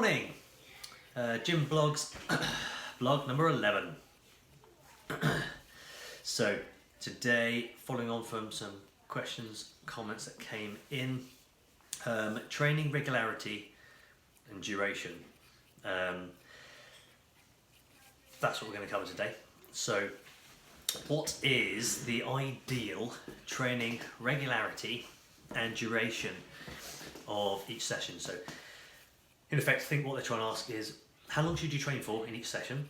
Morning, Gym Blogs, blog number 11. So today, following on from some questions, comments that came in, training regularity and duration. That's what we're going to cover today. So what is the ideal training regularity and duration of each session? So in effect, I think what they're trying to ask is, how long should you train for in each session?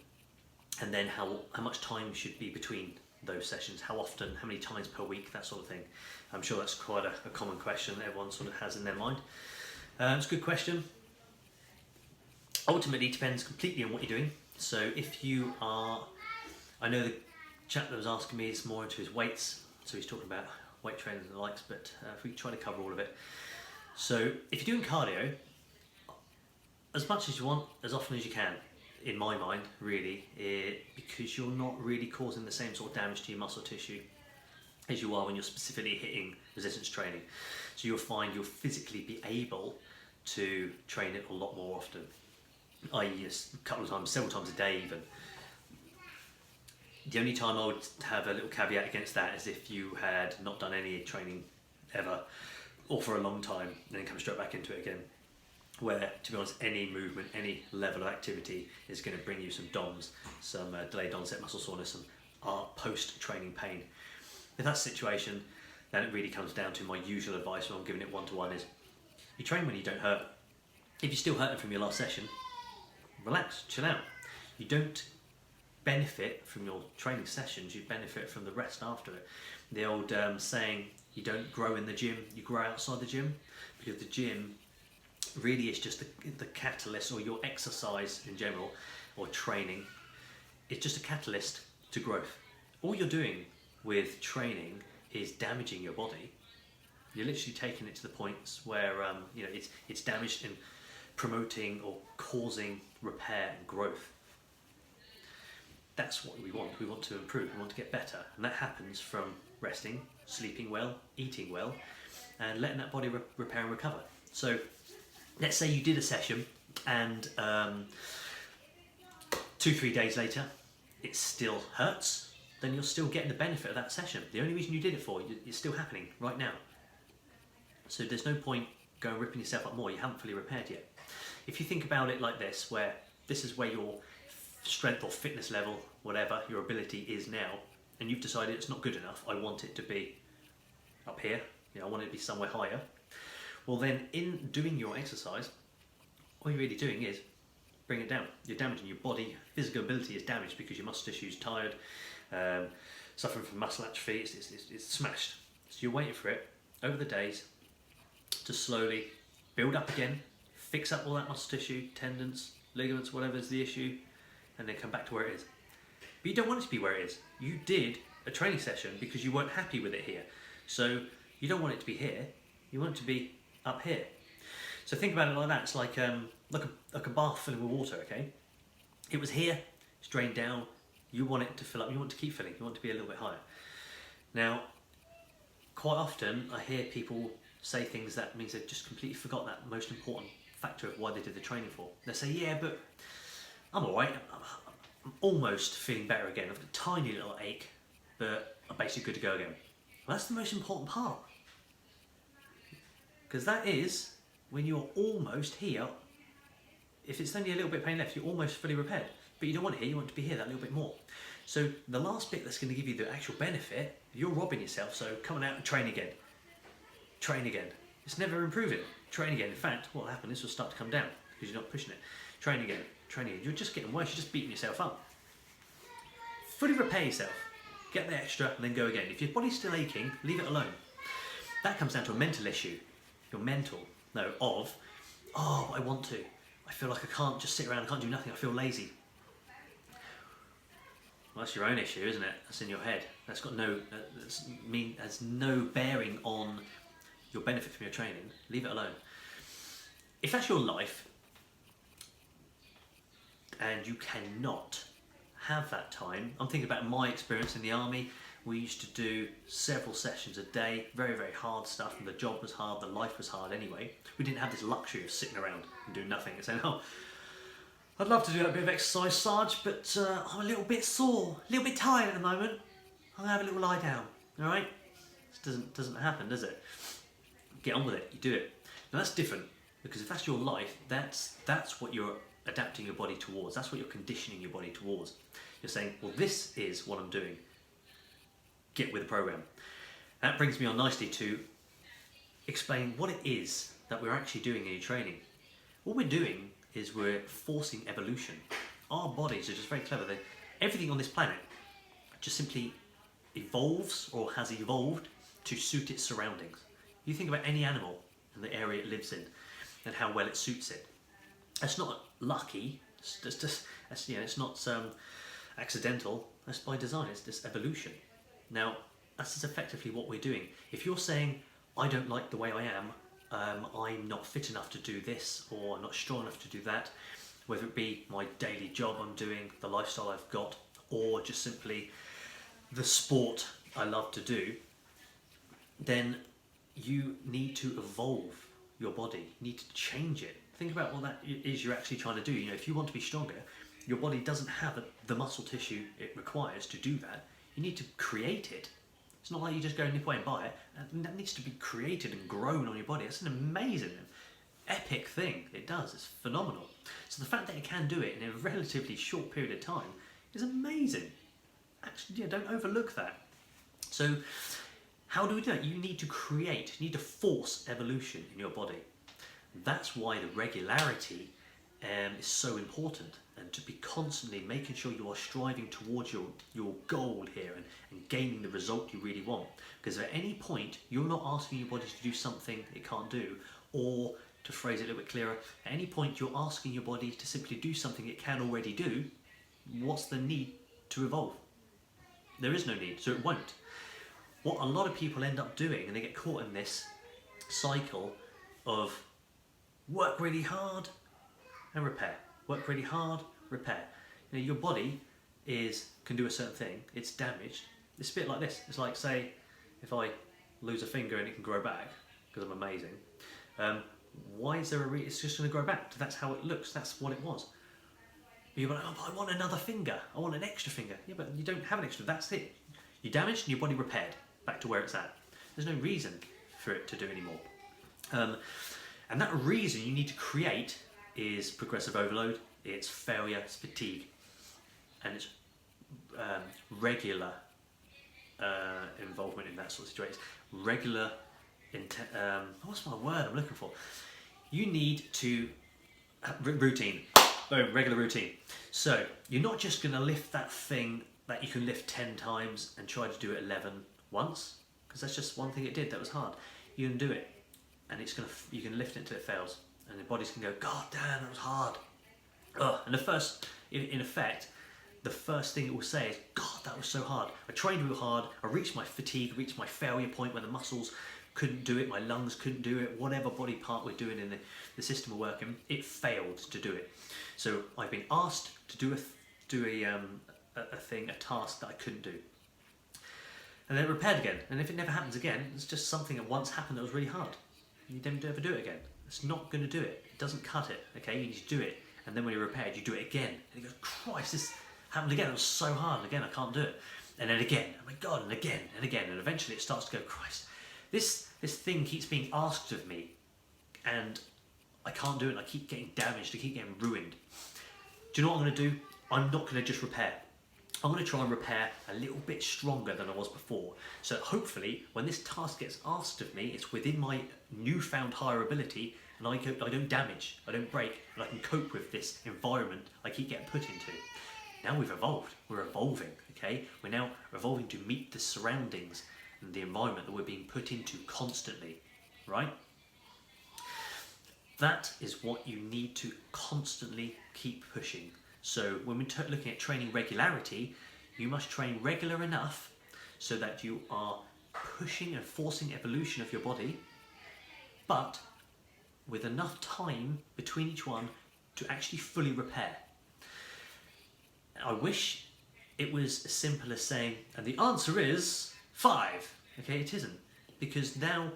And then how much time should be between those sessions? How often, how many times per week, that sort of thing. I'm sure that's quite a common question that everyone sort of has in their mind. It's a good question. Ultimately, it depends completely on what you're doing. So if you are, I know the chap that was asking me is more into his weights, so he's talking about weight training and the likes, but if we try to cover all of it. So if you're doing cardio, as much as you want, as often as you can, in my mind, really, because you're not really causing the same sort of damage to your muscle tissue as you are when you're specifically hitting resistance training. So you'll find you'll physically be able to train it a lot more often, i.e. a couple of times, several times a day even. The only time I would have a little caveat against that is if you had not done any training ever, or for a long time, and then come straight back into it again, where, to be honest, any movement, any level of activity is going to bring you some DOMS, some delayed onset muscle soreness, some post-training pain. If that's the situation, then it really comes down to my usual advice when I'm giving it one-to-one is, you train when you don't hurt. If you're still hurting from your last session, relax, chill out. You don't benefit from your training sessions, you benefit from the rest after it. The old saying, you don't grow in the gym, you grow outside the gym, because the gym really is just the catalyst, or your exercise in general, or training, it's just a catalyst to growth. All you're doing with training is damaging your body. You're literally taking it to the points where it's damaged and promoting or causing repair and growth. That's what we want. We want to improve, we want to get better, and that happens from resting, sleeping well, eating well, and letting that body repair and recover. So let's say you did a session and 2-3 days later it still hurts, then you're still getting the benefit of that session. The only reason you did it for, it's still happening right now. So there's no point going ripping yourself up more, you haven't fully repaired yet. If you think about it like this, where this is where your strength or fitness level, whatever your ability is now, and you've decided it's not good enough, I want it to be up here, I want it to be somewhere higher. Well then, in doing your exercise, all you're really doing is bring it down. You're damaging your body. Physical ability is damaged because your muscle tissue is tired, suffering from muscle atrophy, it's smashed. So you're waiting for it over the days to slowly build up again, fix up all that muscle tissue, tendons, ligaments, whatever's the issue, and then come back to where it is. But you don't want it to be where it is. You did a training session because you weren't happy with it here. So you don't want it to be here, you want it to be up here. So think about it like that. It's like a bath filling with water, okay? It was here, it's drained down, you want it to fill up, you want to keep filling, you want it to be a little bit higher. Now, quite often I hear people say things that means they've just completely forgot that most important factor of why they did the training for. They say, yeah, but I'm alright, I'm almost feeling better again, I've got a tiny little ache, but I'm basically good to go again. Well, that's the most important part. Because that is when you're almost here. If it's only a little bit of pain left, you're almost fully repaired. But you don't want it here, you want it to be here that little bit more. So the last bit that's going to give you the actual benefit, you're robbing yourself. So coming out and train again. Train again. It's never improving. Train again. In fact, what will happen, this will start to come down because you're not pushing it. Train again. Train again. You're just getting worse, you're just beating yourself up. Fully repair yourself. Get the extra and then go again. If your body's still aching, leave it alone. That comes down to a mental issue. Your mental, I want to. I feel like I can't just sit around, I can't do nothing, I feel lazy. Well, that's your own issue, isn't it? That's in your head. That's got has no bearing on your benefit from your training. Leave it alone. If that's your life, and you cannot have that time, I'm thinking about my experience in the army. We used to do several sessions a day, very, very hard stuff, and the job was hard, the life was hard anyway. We didn't have this luxury of sitting around and doing nothing and saying, oh, I'd love to do that bit of exercise, Sarge, but I'm a little bit sore, a little bit tired at the moment. I'm going to have a little lie down, alright? This doesn't happen, does it? Get on with it, you do it. Now that's different, because if that's your life, that's what you're adapting your body towards. That's what you're conditioning your body towards. You're saying, well, this is what I'm doing. Get with the program. That brings me on nicely to explain what it is that we're actually doing in your training. What we're doing is we're forcing evolution. Our bodies are just very clever. Everything on this planet just simply evolves or has evolved to suit its surroundings. You think about any animal and the area it lives in and how well it suits it. That's not lucky. It's not accidental. That's by design. It's just evolution. Now, that's effectively what we're doing. If you're saying, I don't like the way I am, I'm not fit enough to do this, or I'm not strong enough to do that, whether it be my daily job I'm doing, the lifestyle I've got, or just simply the sport I love to do, then you need to evolve your body. You need to change it. Think about what that is you're actually trying to do. If you want to be stronger, your body doesn't have the muscle tissue it requires to do that. You need to create it. It's not like you just go nip away and buy it. That needs to be created and grown on your body. It's an amazing, epic thing. It does. It's phenomenal. So the fact that it can do it in a relatively short period of time is amazing. Actually, don't overlook that. So how do we do that? You need to create, you need to force evolution in your body. That's why the regularity is so important, and to be constantly making sure you are striving towards your goal here and gaining the result you really want. Because at any point you're not asking your body to do something it can't do, or to phrase it a little bit clearer, at any point you're asking your body to simply do something it can already do, what's the need to evolve? There is no need, so it won't. What a lot of people end up doing, and they get caught in this cycle of work really hard and repair. Work really hard, repair. Your body can do a certain thing, it's damaged. It's a bit like this. It's like, say, if I lose a finger and it can grow back, because I'm amazing, why is there it's just going to grow back. That's how it looks, that's what it was. But you're like, oh, but I want another finger, I want an extra finger. Yeah, but you don't have an extra, that's it. You're damaged and your body repaired, back to where it's at. There's no reason for it to do anymore. And that reason you need to create is progressive overload, it's failure, it's fatigue, and it's regular involvement in that sort of situation. Regular, what's my word I'm looking for? You need to routine. Boom, regular routine. So you're not just going to lift that thing that you can lift 10 times and try to do it 11 once, because that's just one thing it did that was hard. You can do it, and you can lift it until it fails, and the bodies can go, God damn, that was hard. Ugh. And in effect, the first thing it will say is, God, that was so hard. I trained real hard, I reached my fatigue, reached my failure point where the muscles couldn't do it, my lungs couldn't do it, whatever body part we're doing in the system we're working, it failed to do it. So I've been asked to do a task that I couldn't do. And then it repaired again. And if it never happens again, it's just something that once happened that was really hard. You don't ever do it again. It's not going to do it. It doesn't cut it, okay? You need to do it. And then when you're repaired, you do it again. And you go, Christ, this happened again. It was so hard. And again, I can't do it. And then again, oh my God, and again, and again. And eventually it starts to go, Christ, this thing keeps being asked of me. And I can't do it. And I keep getting damaged. I keep getting ruined. Do you know what I'm going to do? I'm not going to just repair. I'm going to try and repair a little bit stronger than I was before. So hopefully, when this task gets asked of me, it's within my newfound higher ability, and I don't damage, I don't break, and I can cope with this environment I keep getting put into. Now we've evolved. We're evolving, okay? We're now evolving to meet the surroundings and the environment that we're being put into constantly, right? That is what you need to constantly keep pushing. So when we're looking at training regularity, you must train regular enough so that you are pushing and forcing evolution of your body, but with enough time between each one to actually fully repair. I wish it was as simple as saying, and the answer is 5. Okay, it isn't. Because now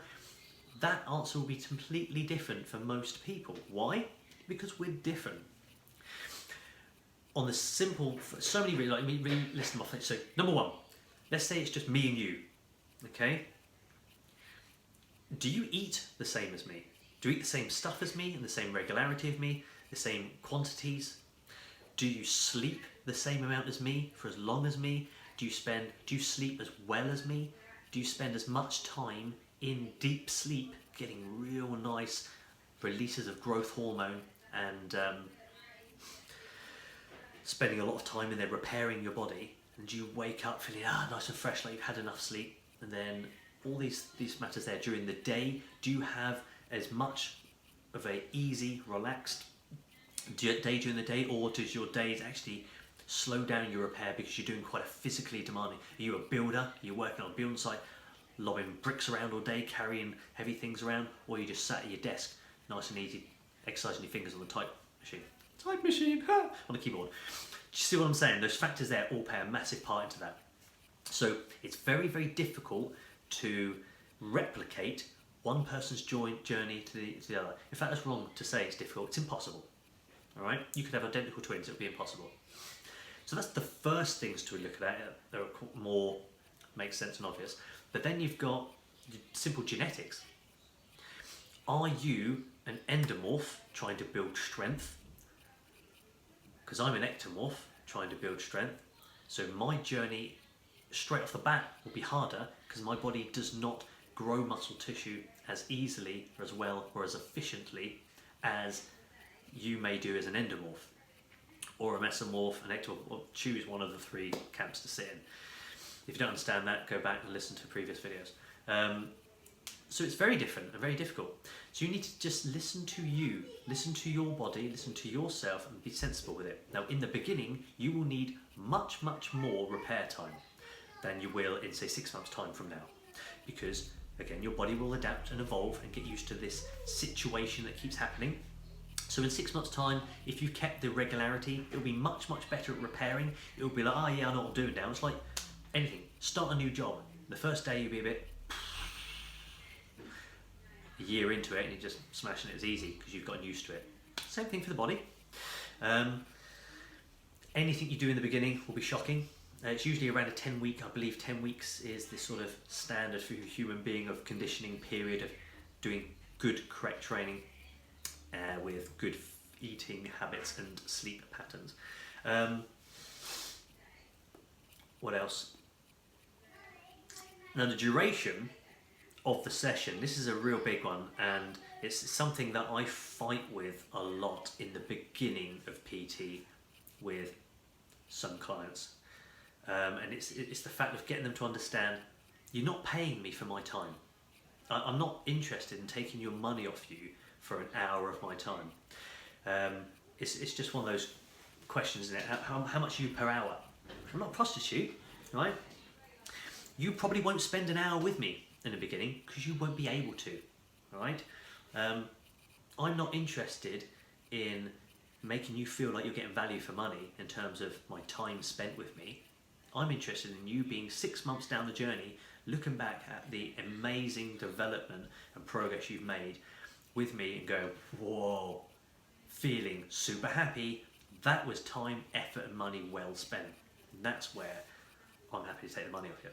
that answer will be completely different for most people. Why? Because we're different. On the simple, so many reasons, like really list them off. So number 1, let's say it's just me and you. Okay? Do you eat the same as me? Do you eat the same stuff as me and the same regularity of me, the same quantities? Do you sleep the same amount as me for as long as me? Do you sleep as well as me? Do you spend as much time in deep sleep getting real nice releases of growth hormone and spending a lot of time in there repairing your body? And do you wake up feeling nice and fresh, like you've had enough sleep? And then all these matters there during the day, do you have as much of a easy, relaxed day during the day, or does your days actually slow down your repair because you're doing quite a physically demanding? Are you a builder? Are you working on a building site, lobbing bricks around all day, carrying heavy things around, or you just sat at your desk, nice and easy, exercising your fingers on the type machine, on the keyboard? Do you see what I'm saying? Those factors there all play a massive part into that. So it's very, very difficult to replicate one person's journey to the other. In fact, that's wrong to say it's difficult. It's impossible. All right? You could have identical twins. It would be impossible. So that's the first things to look at. There are more makes sense and obvious. But then you've got simple genetics. Are you an endomorph trying to build strength? Because I'm an ectomorph trying to build strength. So my journey straight off the bat will be harder because my body does not grow muscle tissue as easily, or as well, or as efficiently as you may do as an endomorph, or a mesomorph, an ectomorph, or choose one of the 3 camps to sit in. If you don't understand that, go back and listen to previous videos. So it's very different and very difficult. So you need to just listen to you, listen to your body, listen to yourself, and be sensible with it. Now, in the beginning, you will need much, much more repair time than you will in, say, 6 months' time from now. Because, again, your body will adapt and evolve and get used to this situation that keeps happening. So in 6 months' time, if you've kept the regularity, it'll be much, much better at repairing. It'll be like, I know what I'm doing now. It's like anything. Start a new job. The first day you'll be a bit... A year into it and you're just smashing it as easy because you've gotten used to it. Same thing for the body. Anything you do in the beginning will be shocking. It's usually around a 10-week, I believe 10 weeks is the sort of standard for a human being of conditioning period of doing good, correct training with good eating habits and sleep patterns. What else? Now the duration of the session, this is a real big one, and it's something that I fight with a lot in the beginning of PT with some clients. And it's the fact of getting them to understand, you're not paying me for my time. I'm not interested in taking your money off you for an hour of my time. It's just one of those questions, isn't it? How much are you per hour? I'm not a prostitute, right? You probably won't spend an hour with me in the beginning because you won't be able to, right? I'm not interested in making you feel like you're getting value for money in terms of my time spent with me. I'm interested in you being 6 months down the journey, looking back at the amazing development and progress you've made with me and go, whoa, feeling super happy. That was time, effort and money well spent. And that's where I'm happy to take the money off you.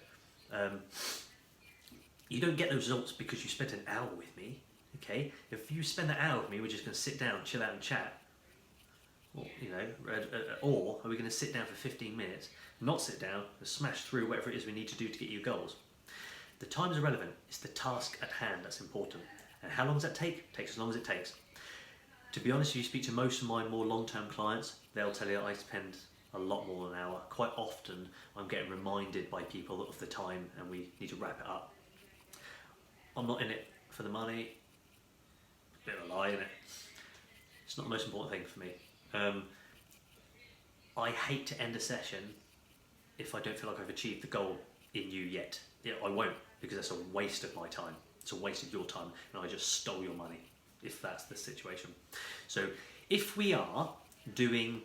You don't get those results because you spent an hour with me, okay? If you spend an hour with me, we're just going to sit down, chill out and chat. Or, or are we going to sit down for 15 minutes, not sit down, and smash through whatever it is we need to do to get your goals? The time's irrelevant. It's the task at hand that's important. And how long does that take? It takes as long as it takes. To be honest, if you speak to most of my more long-term clients, they'll tell you that I spend a lot more than an hour. Quite often, I'm getting reminded by people of the time and we need to wrap it up. I'm not in it for the money. A bit of a lie, isn't it? It's not the most important thing for me. I hate to end a session if I don't feel like I've achieved the goal in you yet. Yeah, I won't, because that's a waste of my time. It's a waste of your time, and I just stole your money, if that's the situation. So if we are doing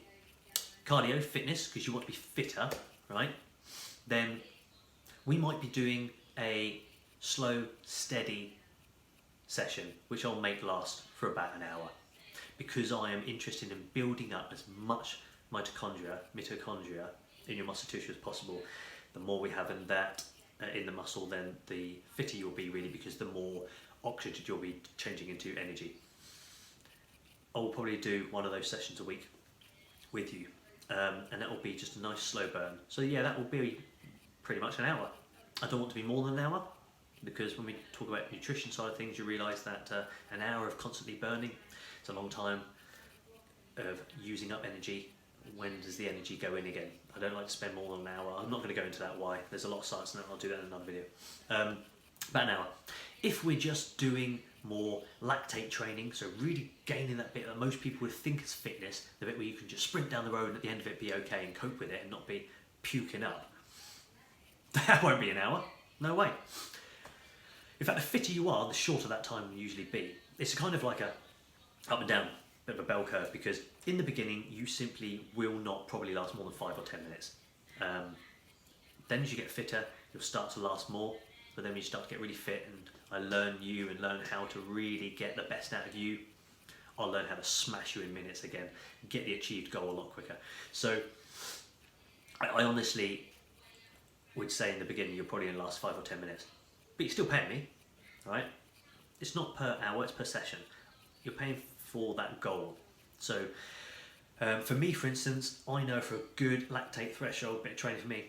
cardio, fitness, because you want to be fitter, right, then we might be doing a slow, steady session, which I'll make last for about an hour, because I am interested in building up as much mitochondria in your muscle tissue as possible. The more we have in that in the muscle, then the fitter you'll be, really, because the more oxygen you'll be changing into energy. I will probably do one of those sessions a week with you, and that will be just a nice slow burn. So yeah, that will be pretty much an hour. I don't want to be more than an hour, because when we talk about nutrition side of things, you realise that an hour of constantly burning, it's a long time of using up energy. When does the energy go in again? I don't like to spend more than an hour. I'm not going to go into that why. There's a lot of science in that. I'll do that in another video. About an hour. If we're just doing more lactate training, so really gaining that bit that most people would think is fitness, the bit where you can just sprint down the road and at the end of it be okay and cope with it and not be puking up, that won't be an hour. No way. In fact, the fitter you are, the shorter that time will usually be. It's kind of like a up and down, bit of a bell curve, because in the beginning you simply will not probably last more than 5 or 10 minutes. Then as you get fitter, you'll start to last more, but then when you start to get really fit and I learn you and learn how to really get the best out of you, I'll learn how to smash you in minutes again, get the achieved goal a lot quicker. So I honestly would say in the beginning you're probably going to last 5 or 10 minutes, but you're still paying me, right? It's not per hour, it's per session. You're paying for that goal. So for me, for instance, I know for a good lactate threshold bit of training for me,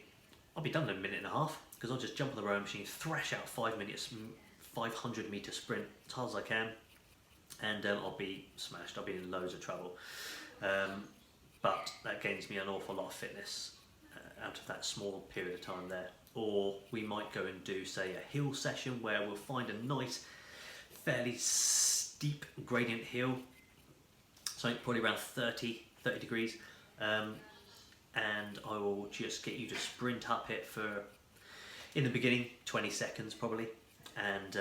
I'll be done in a minute and a half, because I'll just jump on the rowing machine, thrash out 5 minutes, 500 metre sprint as hard as I can, and I'll be smashed. I'll be in loads of trouble. But that gains me an awful lot of fitness out of that small period of time there. Or we might go and do, say, a hill session where we'll find a nice, fairly steep gradient hill, something probably around 30 degrees, and I will just get you to sprint up it for, in the beginning, 20 seconds probably, and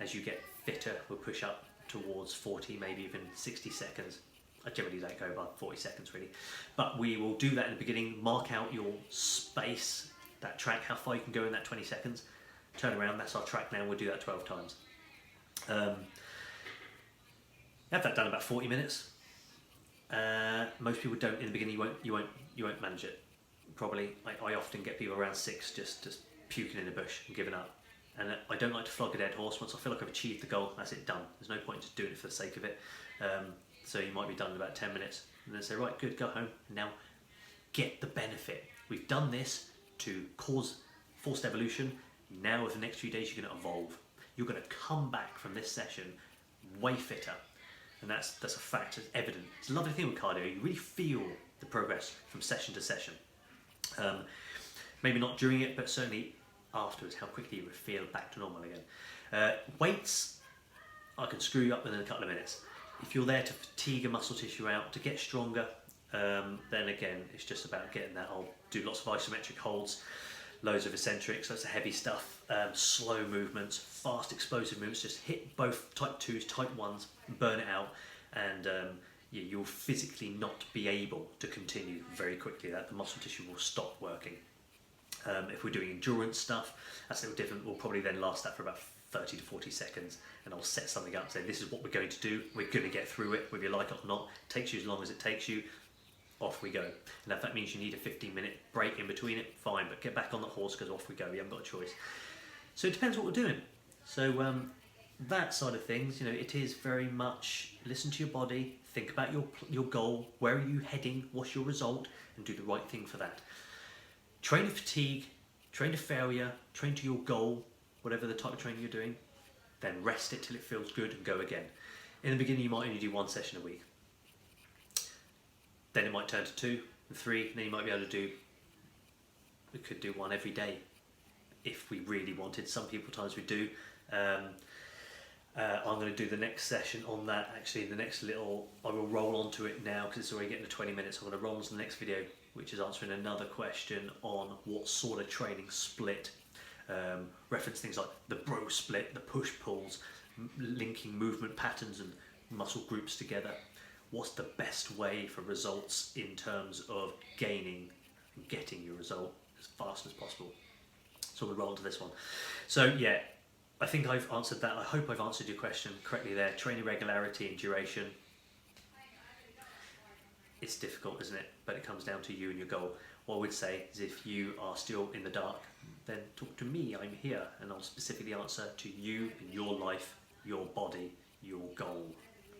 as you get fitter we'll push up towards 40, maybe even 60 seconds. I generally don't go above 40 seconds really, but we will do that in the beginning. Mark out your space, that track, how far you can go in that 20 seconds, turn around, that's our track now, we'll do that 12 times. Have that done about 40 minutes. Most people don't in the beginning. You won't manage it. Probably, I often get people around 6 just puking in the bush and giving up. And I don't like to flog a dead horse. Once I feel like I've achieved the goal, that's it, done. There's no point just doing it for the sake of it. So you might be done in about 10 minutes, and then say, right, good, go home. Now get the benefit. We've done this to cause forced evolution. Now over the next few days, you're going to evolve. You're going to come back from this session way fitter. And that's a fact, it's evident. It's a lovely thing with cardio, you really feel the progress from session to session. Maybe not during it, but certainly afterwards, how quickly you would feel back to normal again. Weights, I can screw you up within a couple of minutes. If you're there to fatigue a muscle tissue out, to get stronger, then again, it's just about getting that. I'll do lots of isometric holds, loads of eccentrics, that's the heavy stuff, slow movements, fast explosive movements, just hit both type 2s, type 1s, burn it out, and you'll physically not be able to continue very quickly. That the muscle tissue will stop working. If we're doing endurance stuff, that's a little different. We'll probably then last that for about 30 to 40 seconds, and I'll set something up, say this is what we're going to do, we're going to get through it, whether you like it or not. It takes you as long as it takes you, off we go. And if that means you need a 15-minute break in between it, fine, but get back on the horse because off we go, we haven't got a choice. So it depends what we're doing. So that side of things, it is very much listen to your body, think about your goal, where are you heading, what's your result, and do the right thing for that. Train to fatigue, train to failure, train to your goal, whatever the type of training you're doing, then rest it till it feels good and go again. In the beginning you might only do 1 session a week. Then it might turn to 2 and 3, and then you might be able to do, we could do 1 every day if we really wanted. Some people times we do. I'm going to do the next session on that, actually the next little, I will roll onto it now because it's already getting to 20 minutes. I'm going to roll on to the next video, which is answering another question on what sort of training split. Reference things like the bro split, the push-pulls, linking movement patterns and muscle groups together. What's the best way for results in terms of gaining and getting your result as fast as possible. So we'll roll on to this one. So yeah, I think I've answered that. I hope I've answered your question correctly there. Training regularity and duration. It's difficult, isn't it? But it comes down to you and your goal. What I would say is if you are still in the dark, then talk to me. I'm here and I'll specifically answer to you and your life, your body, your goal.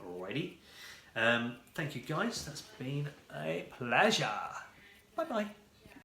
Alrighty. Thank you guys. That's been a pleasure. Bye bye.